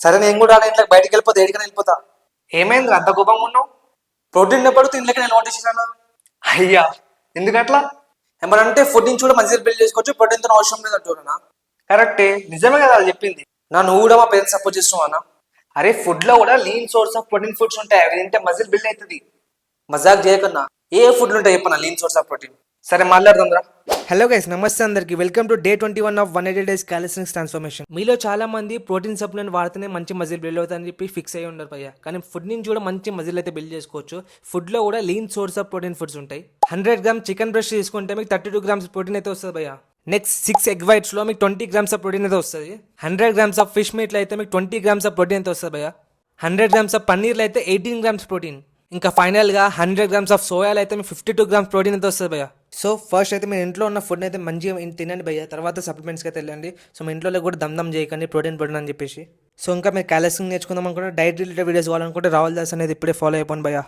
సరే నేను కూడా అలా ఇంట్లో బయటికి వెళ్ళిపోతా, ఏడికని వెళ్ళిపోతా. ఏమైంది అంత కోపంగా ఉన్నావు? ప్రోటీన్ పడుతుంది ఇంట్లోకి నేను నోటీసాను. అయ్యా, ఎందుకట్లా? ఏమనంటే ఫుడ్ నుంచి కూడా మంచిగా బిల్డ్ చేసుకోవచ్చు, ప్రోటీన్తో అవసరం లేదు అంటున్నా. కరెక్టే, నిజమే కదా అది చెప్పింది. నువ్వు కూడా మా పేరెంట్స్ సపోర్ట్ చేస్తున్నావు అన్న. అరే ఫుడ్ లో కూడా lean source of protein foods ఉంటాయి, అవి తింటే మజిల్ బిల్డ్ అవుతుంది. మజాక్ చేయకన్నా, ఏ ఫుడ్లు ఉంటాయి చెప్పన్నా లీన్ సోర్స్ ఆఫ్ ప్రోటీన్? సరే మాట్లాడుతుందిరా. హలో గైస్, నమస్తే అందరికి. Welcome to day 21 of 180 days calisthenics transformation. మీలో చాలా మంది ప్రోటీన్ సప్లిమెంట్ వాడితేనే మంచి మజిల్ బిల్డ్ అవుతుందని చెప్పి ఫిక్స్ అయ్యి ఉండరు భయ్య. కానీ ఫుడ్ నుంచి కూడా మంచి మజిల్ అయితే బిల్డ్ చేసుకోవచ్చు. ఫుడ్ లో కూడా lean source of protein foods ఉంటాయి. 100 గ్రామ్స్ చికెన్ బ్రెస్ట్ తీసుకుంటే మీకు 32 గ్రామ్స్ ప్రోటీన్ అయితే వస్తుంది భయ్య. నెక్స్ట్ 6 ఎగ్ వైట్స్ లో మీకు 20 గ్రామ్స్ ఆఫ్ ప్రోటీన్ అయితే వస్తుంది. 100 గ్రామ్స్ ఆఫ్ ఫిష్ మీట్ లో అయితే మీకు 20 గ్రామ్స్ ఆఫ్ ప్రోటీన్ అయితే వస్తుంది భయ్య. 100 గ్రామ్స్ ఆఫ్ పన్నీర్లో అయితే 18 గ్రామ్స్ ప్రోటీన్. ఇంకా ఫైనల్గా 100 గ్రామ్స్ ఆఫ్ సోయాలో అయితే మీకు 52 గ్రామ్స్ ప్రోటీన్ అయితే వస్తుంది భయ్య. సో ఫస్ట్ అయితే మీరు ఇంట్లో ఉన్న ఫుడ్ అయితే మంచిగా తినండి భయ్య, తర్వాత సప్లిమెంట్స్కి అయితే వెళ్ళండి. సో మీ ఇంట్లో కూడా దమ్ చేయకండి ప్రోటీన్ అని చెప్పేసి. సో ఇంకా మీరు క్యాలసింగ్ నేర్చుకుందాం అనుకుంటే, డైట్ రిలేటెడ్ వీడియోస్ కావాలనుకుంటే రాహుల్ దాస్ అనేది ఇప్పుడే ఫాలో అయిపోండి భయ్య.